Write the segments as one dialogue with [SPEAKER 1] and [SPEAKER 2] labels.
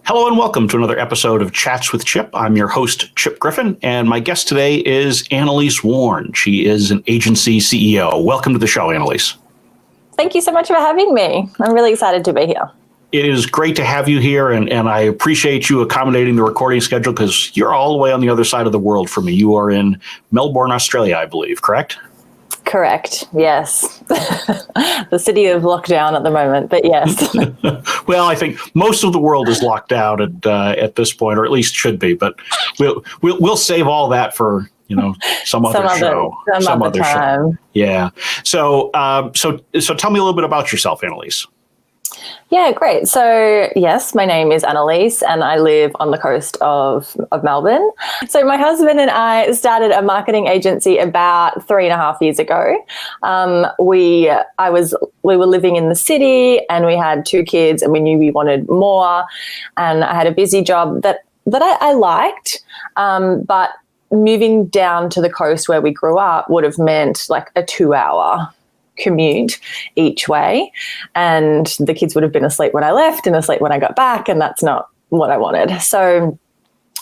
[SPEAKER 1] Hello and welcome to another episode of Chats with Chip. I'm your host, Chip Griffin, and my guest today is Annelise Worn. She is an agency CEO. Welcome to the show, Annelise.
[SPEAKER 2] Thank you so much for having me. I'm really excited to be here.
[SPEAKER 1] It is great to have you here, and I appreciate you accommodating the recording schedule because you're all the way on the other side of the world from me. You are in Melbourne, Australia, I believe, correct?
[SPEAKER 2] Correct. Yes. The city of lockdown at the moment, but yes.
[SPEAKER 1] Well, I think most of the world is locked down at this point, or at least should be. But we'll save all that for some other show,
[SPEAKER 2] some other time.
[SPEAKER 1] Show. Yeah. So tell me a little bit about yourself, Annelise.
[SPEAKER 2] Yeah, great. So yes, my name is Annelise and I live on the coast of Melbourne. So my husband and I started a marketing agency about 3.5 years ago. We were living in the city and we had 2 kids and we knew we wanted more, and I had a busy job that I liked, but moving down to the coast where we grew up would have meant like a 2-hour commute each way, and the kids would have been asleep when I left and asleep when I got back, and that's not what I wanted. So,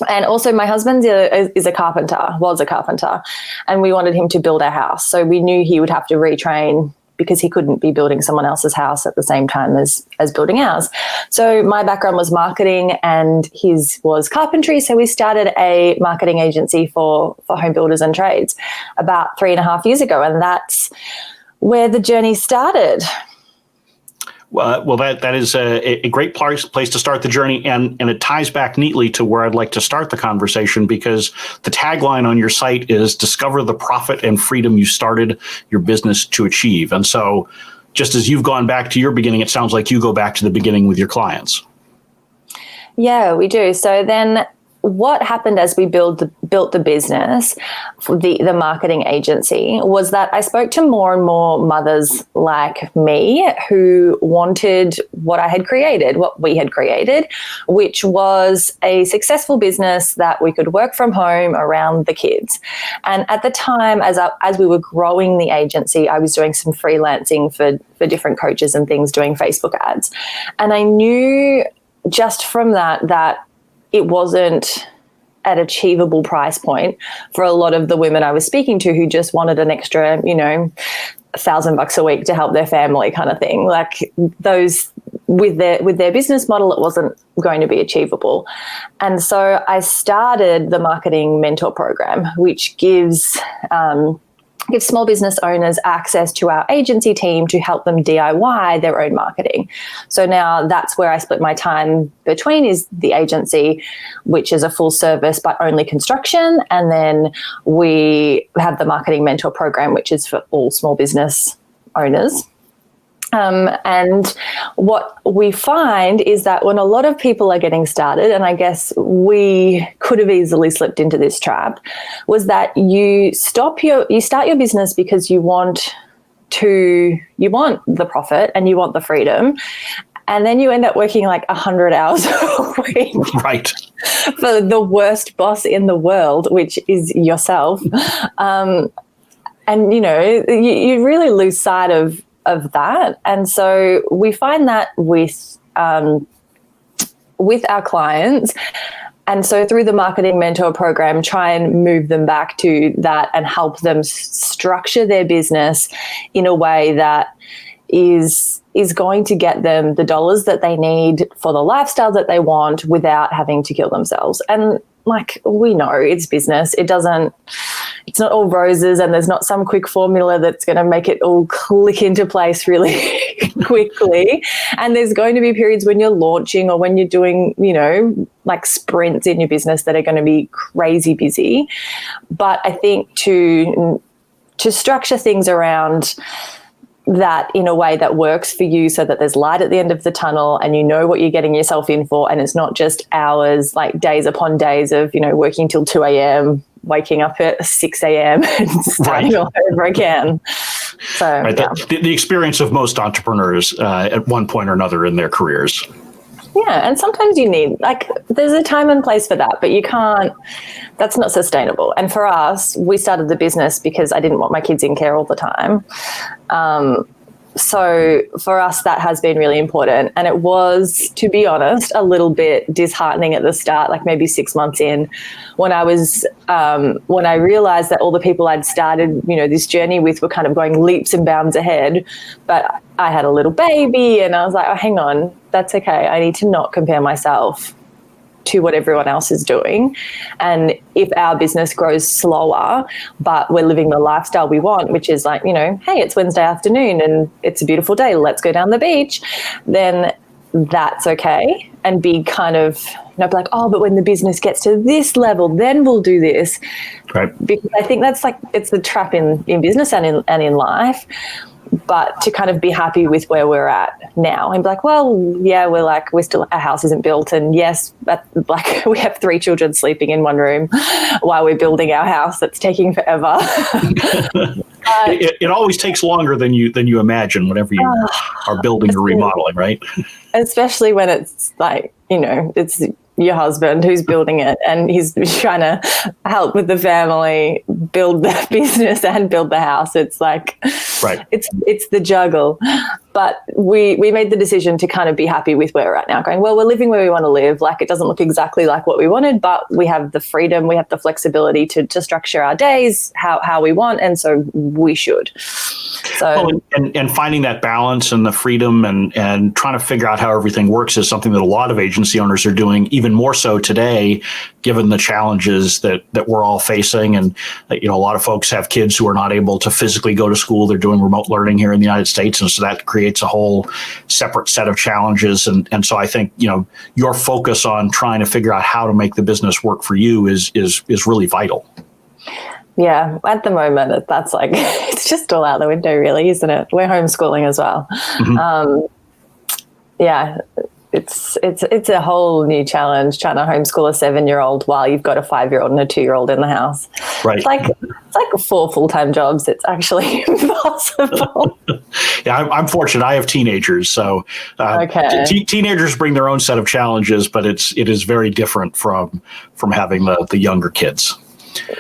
[SPEAKER 2] and also my husband was a carpenter, and we wanted him to build our house. So we knew he would have to retrain because he couldn't be building someone else's house at the same time as building ours. So my background was marketing and his was carpentry. So we started a marketing agency for home builders and trades about 3.5 years ago, and that's where the journey started.
[SPEAKER 1] Well, that is a great place to start the journey, and it ties back neatly to where I'd like to start the conversation, because the tagline on your site is "Discover the profit and freedom you started your business to achieve." And so, just as you've gone back to your beginning, it sounds like you go back to the beginning with your clients.
[SPEAKER 2] Yeah, we do. So then, what happened as we built the business, the marketing agency, was that I spoke to more and more mothers like me who wanted what we had created, which was a successful business that we could work from home around the kids. And at the time, as we were growing the agency, I was doing some freelancing for different coaches and things, doing Facebook ads. And I knew just from that it wasn't at achievable price point for a lot of the women I was speaking to who just wanted an extra, $1,000 a week to help their family kind of thing. Like those with their business model, it wasn't going to be achievable. And so I started the Marketing Mentor Program, which gives small business owners access to our agency team to help them DIY their own marketing. So now that's where I split my time between, is the agency, which is a full service but only construction, and then we have the Marketing Mentor Program, which is for all small business owners. And what we find is that when a lot of people are getting started, and I guess we could have easily slipped into this trap, was that you start your business because you want the profit and you want the freedom. And then you end up working like 100 hours a week. Right. For the worst boss in the world, which is yourself. And, you really lose sight of that. And so we find that with our clients. And so through the Marketing Mentor Program, try and move them back to that and help them structure their business in a way that is going to get them the dollars that they need for the lifestyle that they want without having to kill themselves. And like, we know it's business. It's not all roses, and there's not some quick formula that's going to make it all click into place really quickly. And there's going to be periods when you're launching or when you're doing, like sprints in your business that are going to be crazy busy. But I think to structure things around that in a way that works for you, so that there's light at the end of the tunnel and you know what you're getting yourself in for, and it's not just hours, like days upon days of, working till 2 a.m., waking up at 6 a.m. and starting all over again. So
[SPEAKER 1] right.
[SPEAKER 2] Yeah.
[SPEAKER 1] The experience of most entrepreneurs at one point or another in their careers.
[SPEAKER 2] Yeah, and sometimes you need, there's a time and place for that, but you can't, that's not sustainable. And for us, we started the business because I didn't want my kids in care all the time. So for us, that has been really important. And it was, to be honest, a little bit disheartening at the start, like maybe 6 months in, when I realized that all the people I'd started, this journey with were kind of going leaps and bounds ahead. But I had a little baby and I was like, oh, hang on, that's okay. I need to not compare myself to what everyone else is doing. And if our business grows slower, but we're living the lifestyle we want, which is like, hey, it's Wednesday afternoon and it's a beautiful day, let's go down the beach, then that's okay. And be kind of, be like, oh, but when the business gets to this level, then we'll do this.
[SPEAKER 1] Right.
[SPEAKER 2] Because I think that's like, it's the trap in business and in life. But to kind of be happy with where we're at now and be like, well, yeah, we're still, our house isn't built. And yes, we have 3 children sleeping in one room while we're building our house. That's taking forever.
[SPEAKER 1] It always takes longer than you imagine whenever you are building or remodeling, right?
[SPEAKER 2] Especially when it's like, it's your husband who's building it and he's trying to help with the family, build the business and build the house. It's like,
[SPEAKER 1] right.
[SPEAKER 2] It's the juggle. But we made the decision to kind of be happy with where we're at now, going, well, we're living where we want to live. Like, it doesn't look exactly like what we wanted, but we have the freedom, we have the flexibility to structure our days how we want. And so we should. So,
[SPEAKER 1] and finding that balance and the freedom and trying to figure out how everything works is something that a lot of agency owners are doing, even more so today, given the challenges that we're all facing. And, a lot of folks have kids who are not able to physically go to school. They're doing remote learning here in the United States. And so that creates a whole separate set of challenges. And so I think, your focus on trying to figure out how to make the business work for you is really vital.
[SPEAKER 2] Yeah, at the moment, that's like, it's just all out the window, really, isn't it? We're homeschooling as well. Mm-hmm. Yeah, it's a whole new challenge trying to homeschool a 7-year-old while you've got a 5-year-old and a 2-year-old in the house.
[SPEAKER 1] Right.
[SPEAKER 2] It's like 4 full-time jobs. It's actually impossible.
[SPEAKER 1] Yeah, I'm fortunate. I have teenagers, so
[SPEAKER 2] okay.
[SPEAKER 1] Teenagers bring their own set of challenges, but it is very different from having the younger kids.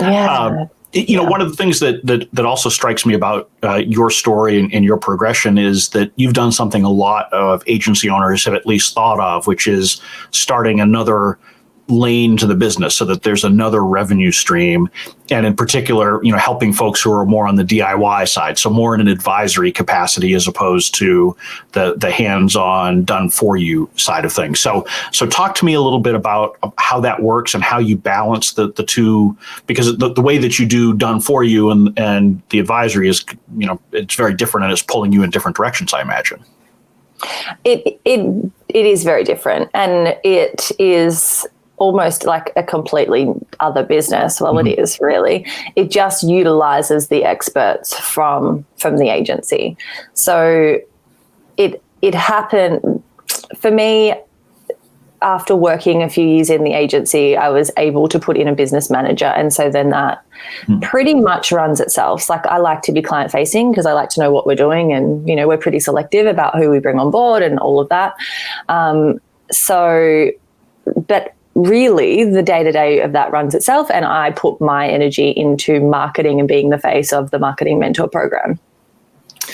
[SPEAKER 2] Yeah.
[SPEAKER 1] One of the things that also strikes me about your story and your progression is that you've done something a lot of agency owners have at least thought of, which is starting another lane to the business so that there's another revenue stream. And in particular, helping folks who are more on the DIY side. So more in an advisory capacity as opposed to the hands-on done for you side of things. So talk to me a little bit about how that works and how you balance the two, because the way that you do done for you and the advisory is, it's very different and it's pulling you in different directions, I imagine.
[SPEAKER 2] It is very different, and it is almost like a completely other business. Well, mm-hmm. It is really. It just utilizes the experts from the agency. So it happened for me. After working a few years in the agency, I was able to put in a business manager. And so then that pretty much runs itself. Like, I like to be client facing because I like to know what we're doing. And, we're pretty selective about who we bring on board and all of that. But really the day-to-day of that runs itself. And I put my energy into marketing and being the face of the Marketing Mentor program.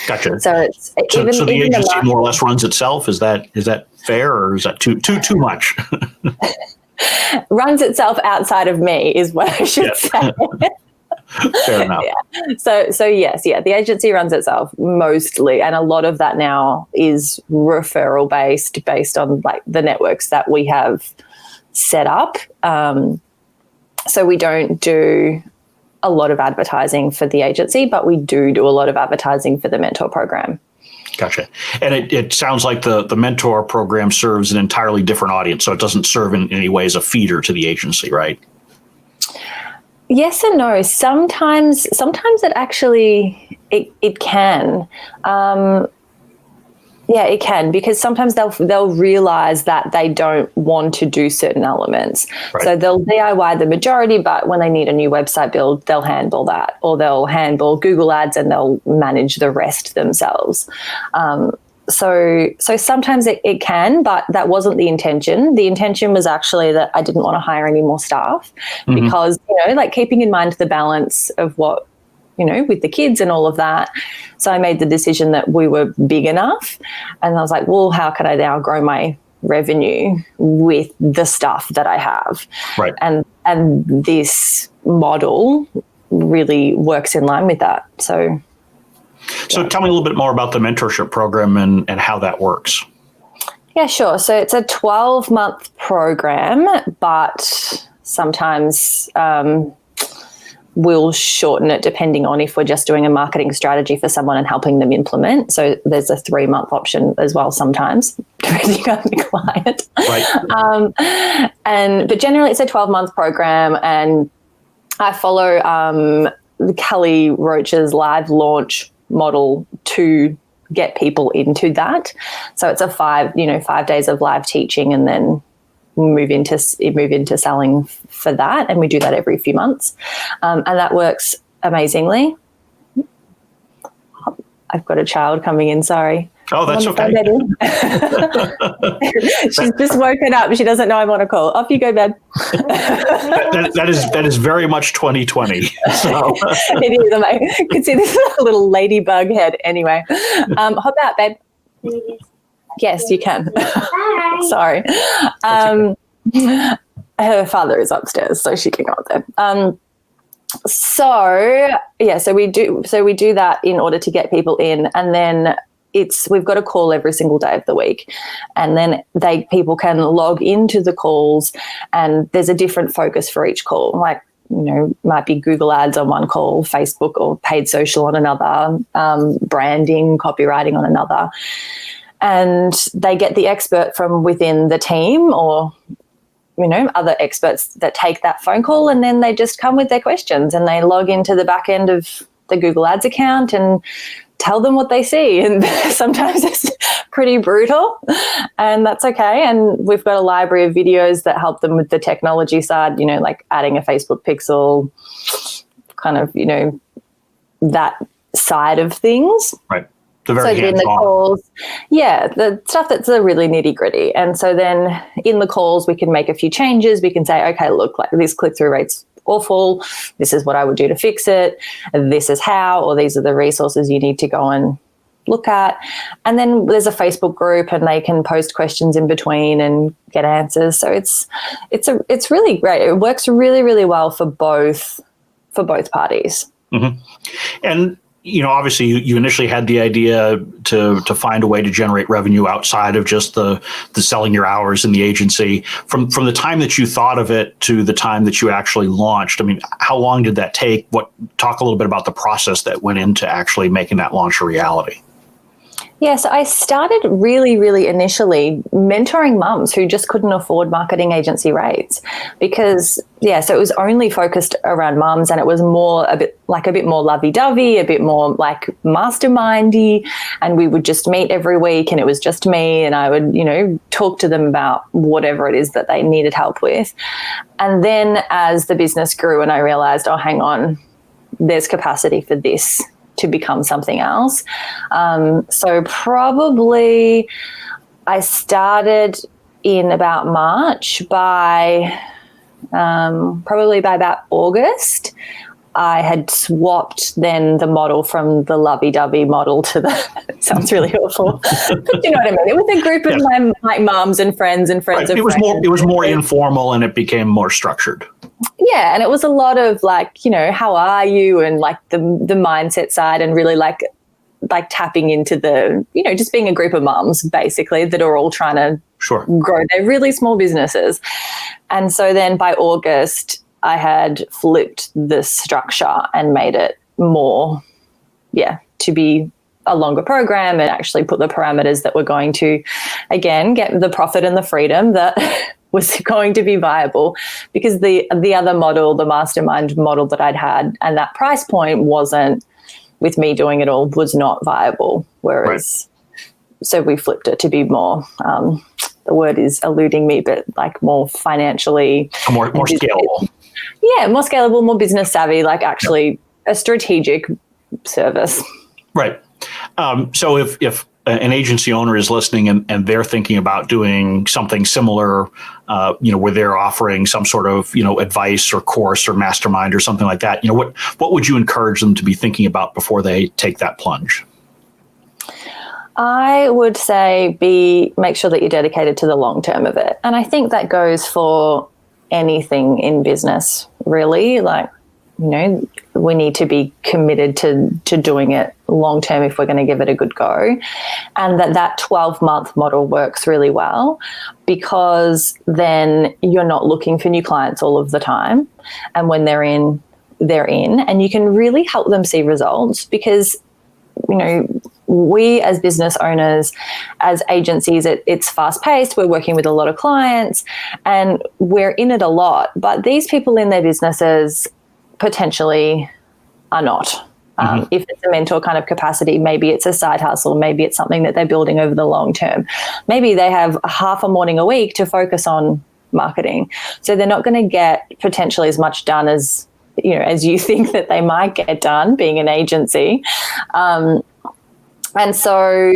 [SPEAKER 1] Gotcha.
[SPEAKER 2] So
[SPEAKER 1] the agency more or less runs itself. Is that fair, or is that too much?
[SPEAKER 2] Runs itself outside of me is what I should say.
[SPEAKER 1] Fair enough.
[SPEAKER 2] Yeah. So yes, the agency runs itself mostly, and a lot of that now is referral based on like the networks that we have set up. So we don't do a lot of advertising for the agency, but we do a lot of advertising for the mentor program.
[SPEAKER 1] Gotcha. And it sounds like the mentor program serves an entirely different audience, so it doesn't serve in any way as a feeder to the agency, right?
[SPEAKER 2] Yes and no. Sometimes it actually it can. Yeah, it can, because sometimes they'll realize that they don't want to do certain elements. Right. So they'll DIY the majority, but when they need a new website build, they'll handle that, or they'll handle Google Ads and they'll manage the rest themselves. So sometimes it can, but that wasn't the intention. The intention was actually that I didn't want to hire any more staff, mm-hmm. because, like, keeping in mind the balance of what with the kids and all of that. So I made the decision that we were big enough, and I was like, well, how can I now grow my revenue with the stuff that I have?
[SPEAKER 1] Right.
[SPEAKER 2] And this model really works in line with that. So
[SPEAKER 1] tell me a little bit more about the mentorship program and how that works.
[SPEAKER 2] Yeah, sure. So it's a 12-month program, but sometimes we'll shorten it depending on if we're just doing a marketing strategy for someone and helping them implement. So there's a 3-month option as well sometimes, depending on the client.
[SPEAKER 1] Right.
[SPEAKER 2] But generally it's a 12-month program, and I follow Kelly Roach's live launch model to get people into that. So it's a 5 days of live teaching, and then move into selling for that. And we do that every few months. And that works amazingly. I've got a child coming in, sorry.
[SPEAKER 1] Oh, that's okay.
[SPEAKER 2] She's just woken up. She doesn't know I'm on a call. Off you go, babe.
[SPEAKER 1] that is very much 2020. So.
[SPEAKER 2] It is. I can see this little ladybug head. Anyway, hop out, babe. Yes, you can. Sorry. Her father is upstairs, so she can go up there. So we do that in order to get people in, and then we've got a call every single day of the week, and then people can log into the calls, and there's a different focus for each call. Like, might be Google ads on one call, Facebook or paid social on another, branding, copywriting on another. And they get the expert from within the team, or other experts that take that phone call, and then they just come with their questions, and they log into the back end of the Google Ads account and tell them what they see. And sometimes it's pretty brutal, and that's okay. And we've got a library of videos that help them with the technology side, like adding a Facebook pixel, kind of, that side of things.
[SPEAKER 1] Right. The very hands-on.
[SPEAKER 2] The calls, the stuff that's a really nitty-gritty. And so then in the calls, we can make a few changes. We can say, okay, look, like this click-through rate's awful. This is what I would do to fix it. This is how, or these are the resources you need to go and look at. And then there's a Facebook group, and they can post questions in between and get answers. So it's really great. It works really, really well for both parties.
[SPEAKER 1] Mm-hmm. And obviously you initially had the idea to find a way to generate revenue outside of just the selling your hours in the agency. From the time that you thought of it to the time that you actually launched, I mean, how long did that take? Talk a little bit about the process that went into actually making that launch a reality.
[SPEAKER 2] Yeah, so I started really, really initially mentoring mums who just couldn't afford marketing agency rates, because, so it was only focused around mums, and it was a bit more lovey-dovey, a bit more like mastermindy, and we would just meet every week, and it was just me, and I would, talk to them about whatever it is that they needed help with. And then as the business grew and I realized, oh, hang on, there's capacity for this to become something else. So probably I started in about March. Probably by about August, I had swapped then the model from the lovey-dovey model to the sounds really awful, but you know what I mean. It was a group of my mums and friends and friends. Right.
[SPEAKER 1] It was more informal, and it became more structured.
[SPEAKER 2] Yeah, and it was a lot of like, how are you, and like the mindset side, and really like tapping into the, just being a group of mums basically that are all trying to grow their really small businesses. And so then by August, I had flipped the structure and made it more, to be a longer program, and actually put the parameters that were going to, again, get the profit and the freedom that was going to be viable, because the other model, the mastermind model that I'd had, and that price point wasn't, with me doing it all, was not viable. Whereas, so we flipped it to be more, the word is eluding me, but like more financially.
[SPEAKER 1] More scalable.
[SPEAKER 2] Yeah, more scalable, more business savvy, like actually a strategic service.
[SPEAKER 1] Right. So if an agency owner is listening and they're thinking about doing something similar, where they're offering some sort of, advice or course or mastermind or something like that, what would you encourage them to be thinking about before they take that plunge?
[SPEAKER 2] I would say make sure that you're dedicated to the long term of it. And I think that goes for anything in business, really. Like, we need to be committed to doing it long term if we're going to give it a good go. And that 12-month model works really well, because then you're not looking for new clients all of the time. And when they're in, and you can really help them see results, because, we as business owners, as agencies, it's fast-paced. We're working with a lot of clients and we're in it a lot. But these people in their businesses potentially are not. If it's a mentor kind of capacity, maybe it's a side hustle, maybe it's something that they're building over the long term. Maybe they have half a morning a week to focus on marketing. So they're not going to get potentially as much done as you think that they might get done being an agency. And so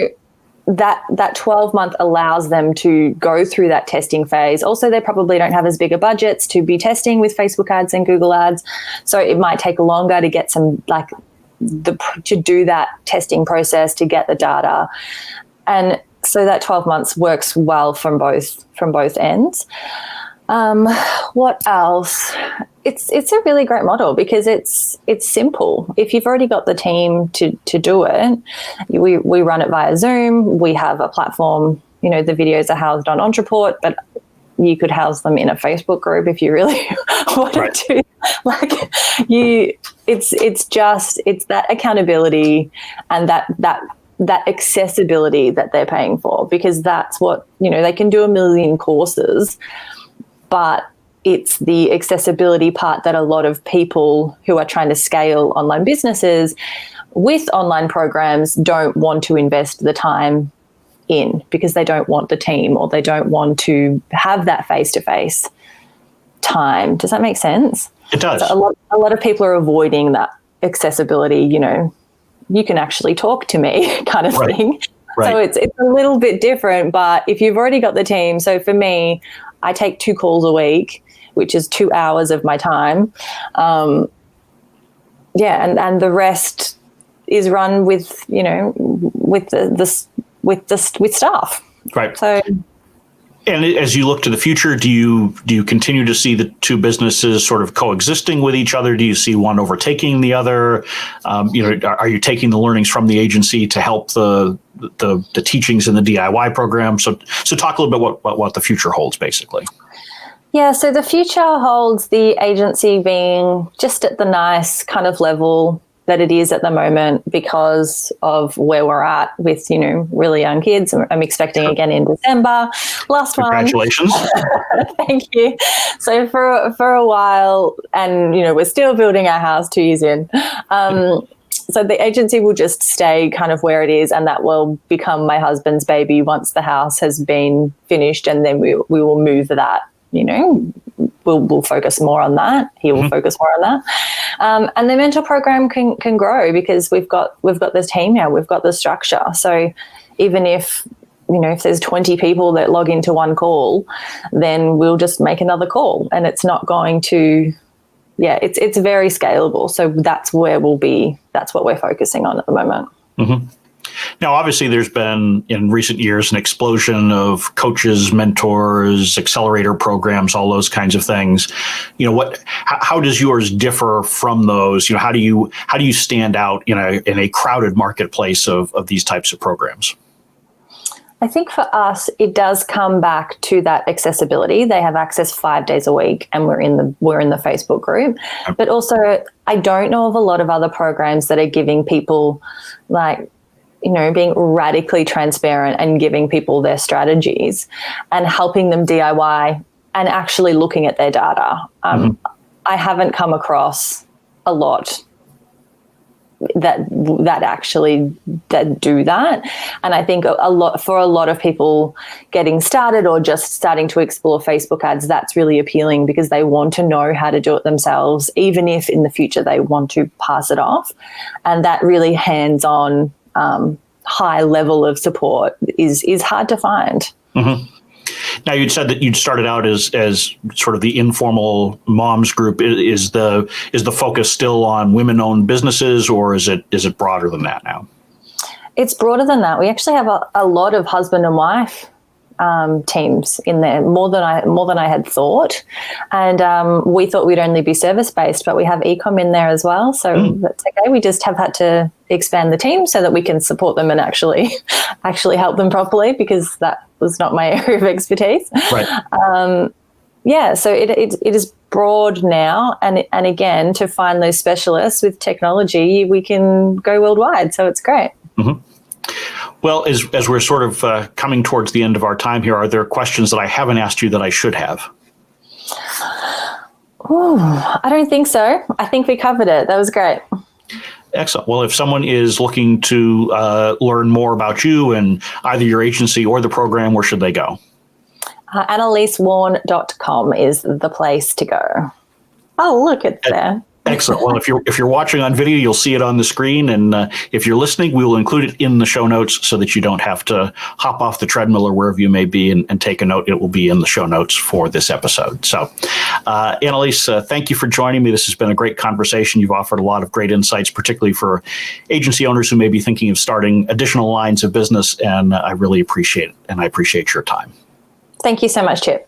[SPEAKER 2] that 12-month allows them to go through that testing phase. Also, they probably don't have as big a budgets to be testing with Facebook ads and Google ads. So it might take longer to get to do that testing process, to get the data. And so that 12 months works well from both ends. What else? It's a really great model because it's simple. If you've already got the team to do it, we run it via Zoom. We have a platform, the videos are housed on Entreport, but you could house them in a Facebook group if you really wanted to. It's that accountability and that accessibility that they're paying for, because that's what, they can do 1 million courses, but it's the accessibility part that a lot of people who are trying to scale online businesses with online programs don't want to invest the time in, because they don't want the team, or they don't want to have that face-to-face time. Does that make sense?
[SPEAKER 1] It does.
[SPEAKER 2] So a lot of people are avoiding that accessibility, you can actually talk to me kind of thing. Right. So it's a little bit different, but if you've already got the team, so for me, I take 2 calls a week, which is 2 hours of my time. And the rest is run with staff.
[SPEAKER 1] Right.
[SPEAKER 2] So,
[SPEAKER 1] and as you look to the future, do you continue to see the two businesses sort of coexisting with each other? Do you see one overtaking the other? Are you taking the learnings from the agency to help the teachings in the DIY program? So talk a little bit what the future holds, basically.
[SPEAKER 2] Yeah, so the future holds the agency being just at the nice kind of level that it is at the moment because of where we're at with, really young kids. I'm expecting again in December. Last one.
[SPEAKER 1] Congratulations.
[SPEAKER 2] Thank you. So for a while, and, we're still building our house 2 years in. So the agency will just stay kind of where it is, and that will become my husband's baby once the house has been finished, and then we will move that. We'll focus more on that. He will focus more on that. And the mentor program can grow because we've got this team now. We've got the structure. So even if there's 20 people that log into one call, then we'll just make another call, and it's not going to. Yeah, it's very scalable. So that's where we'll be. That's what we're focusing on at the moment.
[SPEAKER 1] Mm-hmm. Now, obviously, there's been in recent years an explosion of coaches, mentors, accelerator programs, all those kinds of things. How does yours differ from those? How do you stand out in a crowded marketplace of these types of programs?
[SPEAKER 2] I think for us, it does come back to that accessibility. They have access 5 days a week, and we're in the Facebook group. But also, I don't know of a lot of other programs that are giving people being radically transparent and giving people their strategies and helping them DIY and actually looking at their data. I haven't come across a lot that actually do that. And I think a lot of people getting started or just starting to explore Facebook ads, that's really appealing because they want to know how to do it themselves, even if in the future they want to pass it off. And that really hands-on high level of support is hard to find.
[SPEAKER 1] Mm-hmm. Now, you'd said that you'd started out as sort of the informal moms group. Is the focus still on women-owned businesses, or is it broader than that now?
[SPEAKER 2] It's broader than that. We actually have a lot of husband and wife teams in there, more than I had thought, and we thought we'd only be service based, but we have e-com in there as well. So that's okay. We just have had to expand the team so that we can support them and actually help them properly, because that was not my area of expertise.
[SPEAKER 1] Right.
[SPEAKER 2] So it is broad now, and again, to find those specialists with technology, we can go worldwide. So it's great.
[SPEAKER 1] Mm-hmm. Well, as we're sort of coming towards the end of our time here, are there questions that I haven't asked you that I should have?
[SPEAKER 2] Ooh, I don't think so. I think we covered it. That was great.
[SPEAKER 1] Excellent. Well, if someone is looking to learn more about you and either your agency or the program, where should they go?
[SPEAKER 2] AnneliseWorn.com is the place to go. Oh, look, it's there.
[SPEAKER 1] Excellent. Well, if you're watching on video, you'll see it on the screen, and if you're listening, we will include it in the show notes so that you don't have to hop off the treadmill or wherever you may be and take a note. It will be in the show notes for this episode. So, Annelise, thank you for joining me. This has been a great conversation. You've offered a lot of great insights, particularly for agency owners who may be thinking of starting additional lines of business, and I really appreciate it, and I appreciate your time.
[SPEAKER 2] Thank you so much, Chip.